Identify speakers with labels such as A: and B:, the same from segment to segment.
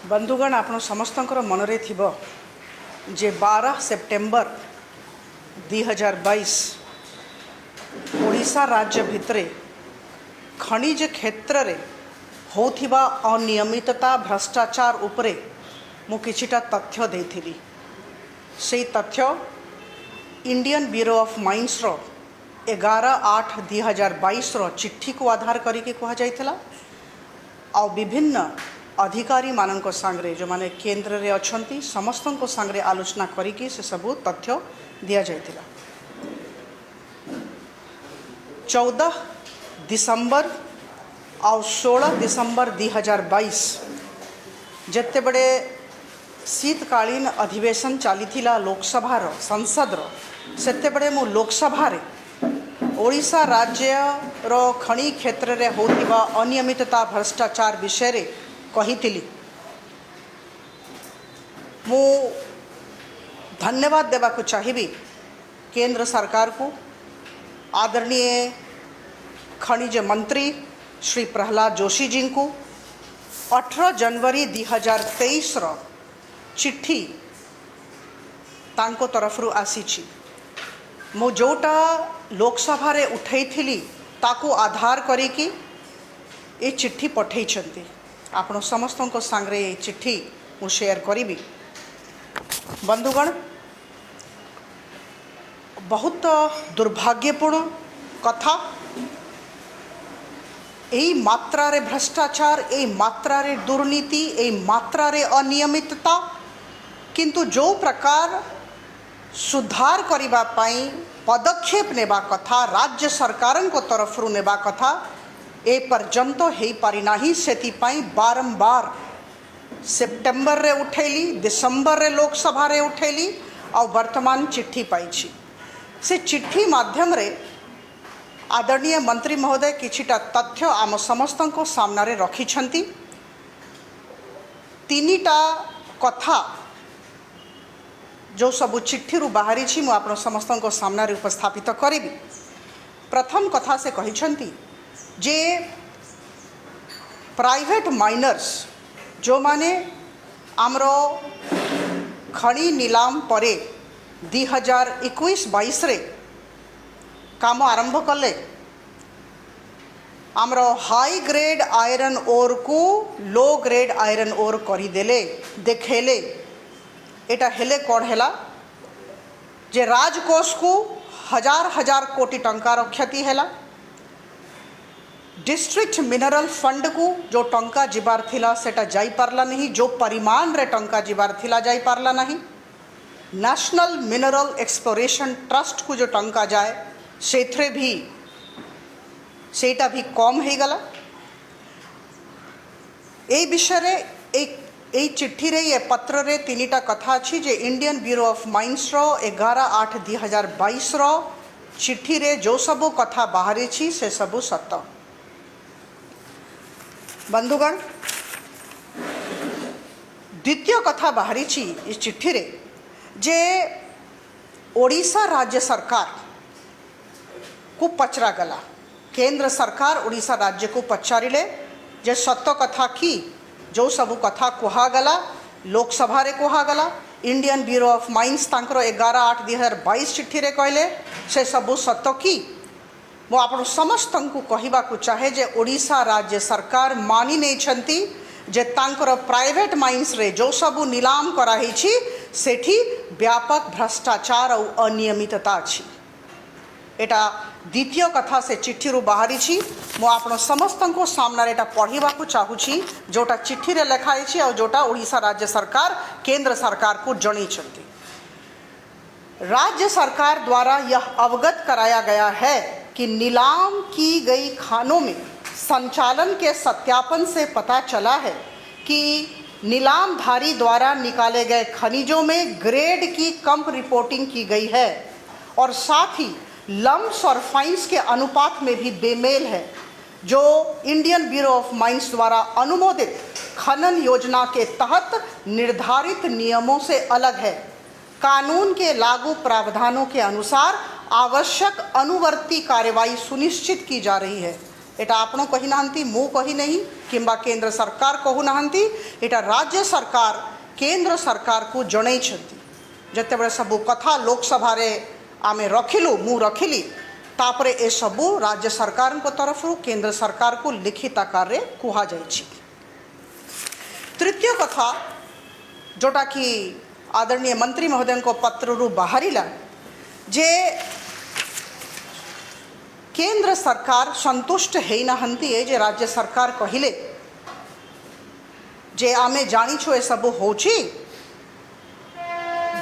A: बंधुगण आपण समस्तंकर मनरे थिबो जे 12 सेप्टेम्बर 2022 ओडिशा राज्य भितरे खनिज क्षेत्र रे होथिबा अनियमितता भ्रष्टाचार उपरे मु किछिटा तथ्य देथिली। से तथ्य इंडियन ब्यूरो ऑफ माइन्स रो 11/8/2022 रो चिट्ठी को आधार करिके कहा जाइथिला आ विभिन्न अधिकारी मानक सांगरे जो माने केंद्र रे अछंती समस्तन को सांगरे आलोचना करिके से सब तथ्य दिया जाइथिला। 14 दिसंबर और 16 दिसंबर 2022 जत्ते बड़े शीतकालीन अधिवेशन चलीथिला लोकसभा रो संसद रो सेते बड़े मु लोकसभा रे ओडिशा राज्य रो खनि क्षेत्र रे होतिबा अनियमितता भ्रष्टाचार विषय रे कहिथिली। मु धन्यवाद देवा को चाहिए केंद्र सरकार को, आदरणीय खनिज मंत्री श्री प्रहलाद जोशी जी को 18 जनवरी 2023 रो चिट्ठी तांको तरफ रु आसी। मु जोटा लोकसभा रे उठैथिली ताको आधार करिकी ये चिट्ठी पठैछंती। आपण समस्तों को सांगरे ये चिट्ठी मु शेयर करी। बंधुगण, बहुत दुर्भाग्यपूर्ण कथा यही मात्रा रे भ्रष्टाचार, यही मात्रा रे दुर्नीति, यही मात्रा रे अनियमितता, किंतु जो प्रकार सुधार करिबा पाई पदक्षेप नेबा कथा राज्य सरकार को तरफ रु नेबा कथा ए पर्यंत हेई पारि नाही। सेति पाई बारंबार सेप्टेम्बर रे उठैली, दिसंबर रे लोकसभा रे उठैली और वर्तमान चिट्ठी पाइछि। से चिट्ठी माध्यम रे आदरणीय मंत्री महोदय किछिटा तथ्य आम समस्त को सामने रखिछंती। तीनिटा कथा जो सब चिट्ठी रु बाहरी छी मु आपण समस्त को सामने उपस्थापित करी। प्रथम कथा से कहिछंती जे प्राइवेट माइनर्स जो माने आमरो खनि नीलाम परे 2021-22 रे काम आरंभ कले आमरो हाई ग्रेड आयरन ओर को लो ग्रेड आयरन ओर करिदेले देखेले। एटा हेले कौन हैला जे राजकोष को हजार हजार कोटी टंकार क्षति हैला। डिस्ट्रिक्ट मिनरल फंड को जो टंका जिबार थिला सेटा जाई पारला नहीं, जो परिमाण रे टंका जिबार थिला जाई पारला नहीं। नेशनल मिनरल एक्सप्लोरेशन ट्रस्ट को जो टंका जाए सेथरे भी सेटा भी कम हो गला। ए विषय रे एक चिट्ठी रे ये पत्र रे तीनिटा कथा अछि जे इंडियन ब्यूरो ऑफ माइन्स रो 11/8/2022 रो चिट्ठी रे जो सब कथा बाहरी छी से सब सत्य। बंधुगण, द्वितीय कथा बाहरी छी इस चिट्ठी रे जे ओडिशा राज्य सरकार को पचरा गला। केंद्र सरकार ओडिशा राज्य को पचारिले जे सत्य कथा की जो सब कथा कहा गला लोकसभा रे कहा गला। इंडियन ब्यूरो ऑफ माइन्स तांकर 11/8/2022 चिट्ठी रे कहले से सब सत्य की मो आपण समस्त को कहबा को चाहे जे ओडिशा राज्य सरकार मानि नै छंती जे तांकर प्राइवेट माइन्स रे जो सब नीलाम कराही छी सेठी व्यापक भ्रष्टाचार और अनियमितता अछि। एटा द्वितीय कथा से चिट्ठी रु बाहरी छी। मो आपण समस्त को सामने एटा पढ़िबा को चाहूछी जोटा चिट्ठी रे लिखाई छी और जोटा ओडिशा राज्य सरकार केंद्र सरकार को जणी छंती। राज्य सरकार द्वारा यह अवगत कराया गया है कि नीलाम की गई खानों में संचालन के सत्यापन से पता चला है कि नीलामधारी द्वारा निकाले गए खनिजों में ग्रेड की कम रिपोर्टिंग की गई है और साथ ही लम्प्स और फाइन्स के अनुपात में भी बेमेल है, जो इंडियन ब्यूरो ऑफ माइन्स द्वारा अनुमोदित खनन योजना के तहत निर्धारित नियमों से अलग है। कानून के लागू प्रावधानों के अनुसार आवश्यक अनुवर्ती कार्रवाई सुनिश्चित की जा रही है। एटा आपण कही नाहंती, मु कही नहीं, किंबा केंद्र सरकार कहू नाहंती, एटा राज्य सरकार केंद्र सरकार को जणै छथि। जतेबेले सबु कथा लोकसभा रे आमे रखिलु, मु रखिली, तापरे ए सबु राज्य सरकार को तरफ केंद्र सरकार को लिखित आकार रे कुहा जाइछि। तृतीय कथा जोटा कि आदरणीय मंत्री महोदय को पत्र रु बाहरिला जे केंद्र सरकार संतुष्ट है नाहंती ए जे राज्य सरकार कहिले जे आमे जानिछु ए सब होछि।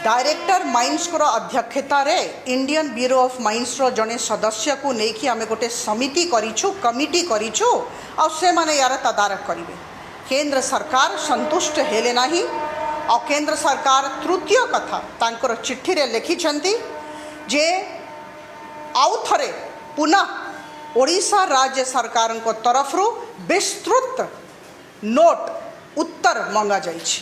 A: डायरेक्टर माइन्स को अध्यक्षता रे इंडियन ब्यूरो ऑफ माइन्स रो जने सदस्य को नेकी आमे गोटे समिति करिछु, कमिटी करिछु, और से माने यार तदारक करिवे। केंद्र सरकार संतुष्ट हेले नाही, और केंद्र सरकार तृतीय कथा तांकर चिट्ठी रे लिखिछंती जे आउ थरे पुनः ओडिशा राज्य सरकार को तरफ विस्तृत नोट उत्तर मांगा जाइछि,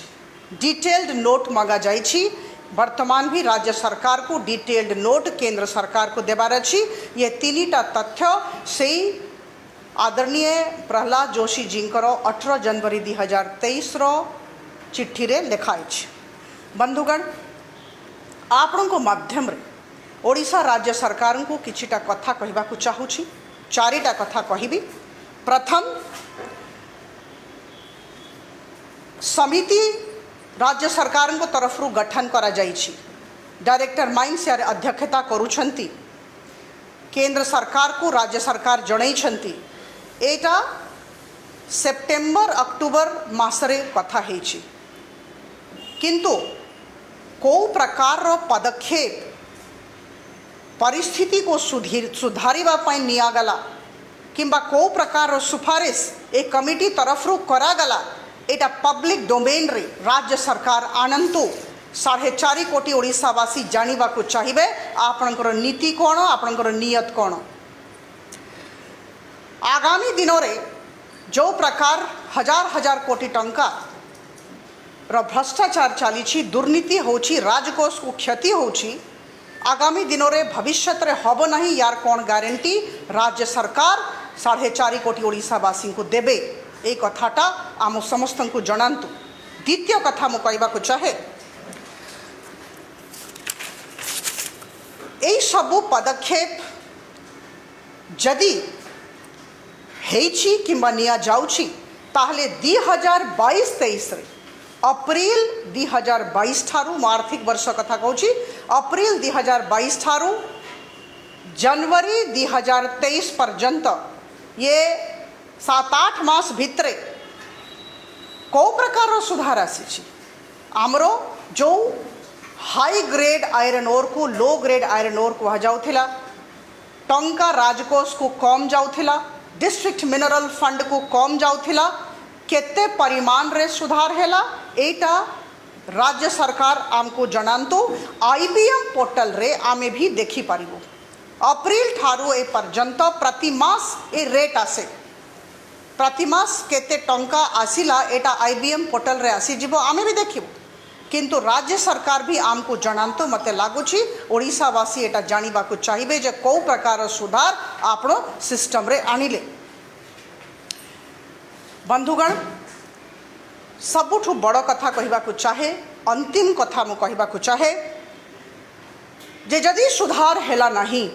A: डिटेल्ड नोट मांगा जाइछि। वर्तमान भी राज्य सरकार को डिटेल्ड नोट केंद्र सरकार को देबार अछि। ये तीनटा तथ्य से आदरणीय प्रहलाद जोशी जींकर 18 जनवरी 2023 रो चिट्ठी रे लिखाई। बंधुगण, आपण को माध्यम रे ओडिशा राज्य सरकार को किछिटा कथा कहबा को चाहूछि। चारिटा कथा कहिबी। प्रथम, समिति राज्य सरकार को तरफ गठन करा जाइछि। डायरेक्टर माइन्स यार अध्यक्षता करूछंती। केंद्र सरकार को राज्य सरकार जणैछंती। एटा सेप्टेम्बर अक्टोबर मासरे कथा हेछि, किंतु को प्रकार रो पदक्षेप परिस्थिति को सुधारिबा पई नियागला किंबा को प्रकार रो सुपारिश ए कमिटी तरफ करागला, एटा पब्लिक डोमेन रे राज्य सरकार आनंतु 4.5 कोटी ओडिशावासी जानिबा को चाहिए आपणकर नीति कौन, आपणकर नियत कौन। आगामी दिनों रे जो प्रकार हजार हजार कोटी टंका रो भ्रष्टाचार चली, दुर्नीति होची, राजकोष को क्षति होची, आगामी दिनों रे भविष्य रे हब नहीं, यार कौन गारंटी राज्य सरकार 4.5 कोटी ओडिशावासी को देबे। ए कथाटा आम समस्त को जनातु। द्वितीय कथा मु कहबा को चाहे, ए सबु पदक्षेप जदि हेछि किंबा निया जाउछि ताहले 2022-23 रे अप्रैल 2022 ठारू आर्थिक वर्ष कथा कहूछि, अप्रैल 2022 ठारू जनवरी 2023 पर्यंत ये 7-8 मास भितरे को प्रकार सुधार आसी। आमरो जो हाई ग्रेड आयरन ओर को लो ग्रेड आयरन ओर कह जाउथिला, टंका राजकोष को कम जाउथिला, डिस्ट्रिक्ट मिनरल फंड को कम जाउथिला, केते परिमाण रे सुधार हैला एटा राज्य सरकार आमको जनांतु। आईबीएम पोर्टल रे आमे भी देखि पारिबो। अप्रैल ठारू ए पर्यंत प्रति मास ए रेट आसे, प्रति मास केते टंका आसिला एटा आईबीएम पोर्टल रे आसी जिवो, आमे भी देखिबो। किंतु राज्य सरकार भी आमको जनांतु। मते लागुछि ओडिशावासी एटा जानिबा को चाहिए जे को प्रकार सुधार आपनो सिस्टम रे आनिले। बंधुगण, सबुठु बड़ कथा कहबा को चाहे, अंतिम कथा मु कहबा को चाहे जे जदि सुधार हैला नहीं,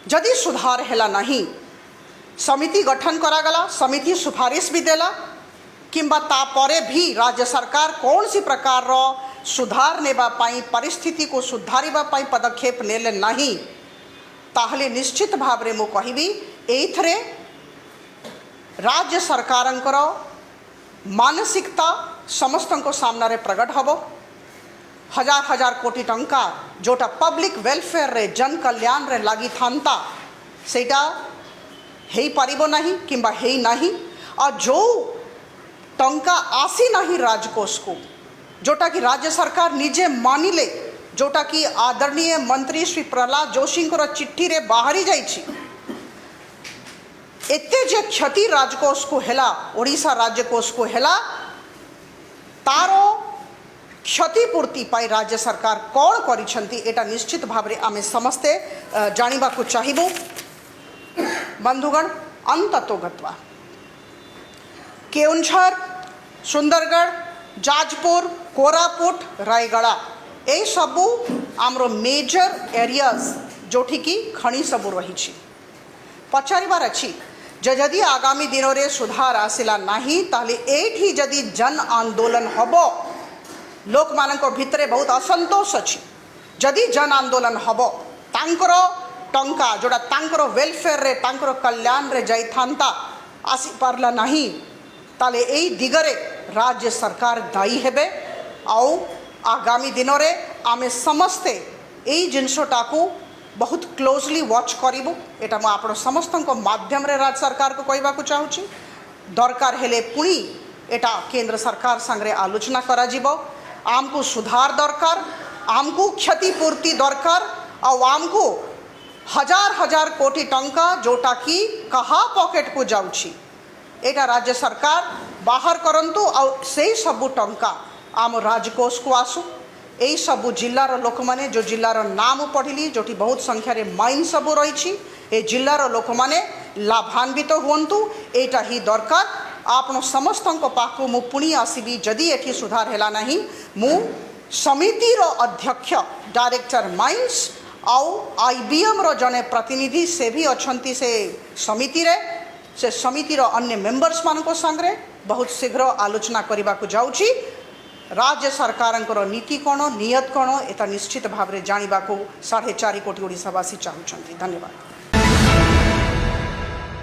A: जदि सुधार हैला नहीं, समिति गठन करागला, समिति सुपारिश भी देला, किंबा तापरे भी राज्य सरकार कौन सी प्रकार रो सुधार नेबा पाई, परिस्थिति को सुधारिबा पाई पदक्षेप नेले नहीं, ताहले निश्चित भाव रे मु कहबी एथरे राज्य सरकारंकर मानसिकता समस्तंको सामना रे प्रकट हबो। हजार हजार कोटी टंका जोटा पब्लिक वेलफेयर रे जन कल्याण रे लागी थांता सेटा हेई पारिबो नहीं किंबा हेई नहीं, और जो टंका आसी नहीं राजकोष को, जोटा कि राज्य सरकार निजे मानिले, जोटा कि आदरणीय मंत्री श्री प्रहलाद जोशी को चिट्ठी रे बाहरी जाइछि, एते जे क्षति राजकोष को हैला, ओडिशा राज्यकोष को हैला, तारो क्षतिपूर्ति पाई राज्य सरकार कौन करिछंती एटा निश्चित भाव रे आमे समस्ते जानिबा को चाहिबो। बंधुगण अंततो गत्वा केउंझर सुंदरगढ़ जाजपुर कोरापुट रायगड़ा ए सबू आमर मेजर एरियाज जोठी की खणी सबू रही पचारिबार अच्छी जदि आगामी दिन में सुधार आसला नहीं ताले एठी जदि जन आंदोलन हब लोक मानक भितरे बहुत असंतोष अच्छी जदि जन आंदोलन हब तांकर टंका जोड़ा तांकर वेलफेयर रे तांकर कल्याण रे जाई थांता आसी पारला नहीं ताले एई दिगरे राज्य सरकार दायी हेबे आउ आगामी दिन में आमे समस्ते एई जिनसटा को बहुत क्लोजली वॉच करिबु एटा मु आपण समस्त माध्यम रे राज्य सरकार को कहबा को चाहूची दरकार हेले पुणी एटा केंद्र सरकार संगे आलोचना करा जिवो आमको सुधार दरकार आमको क्षतिपूर्ति दरकार और आमको हजार हजार कोटी टंका जोटा कि कहा पॉकेट को जाउची एटा राज्य सरकार बाहर करंतु और से सबु टंका आम राजकोष को आसु यही सबू जिलार लोक मैंने जो जिलार नाम पढ़िली जोटी बहुत संख्यार माइन सबू रही ए जिलार लोक मैंने लाभान्वित हुंतु एटा ही दरकार आपण समस्त पाखु मु पुणी आसबि जदि एठी सुधार हैला नहीं मु समितिर अध्यक्ष डायरेक्टर माइन्स आउ आईबीएम रो जने प्रतिनिधि से भी अछंती से समितिर अन्य मेंबर्स मानक संगे बहुत शीघ्र आलोचना करने को जाऊँगी राज्य सरकार नीति कौन नियत कौन एता निश्चित भाव में जानवा को 4.5 कोटी ओडिशावासी चाहूँगी। धन्यवाद।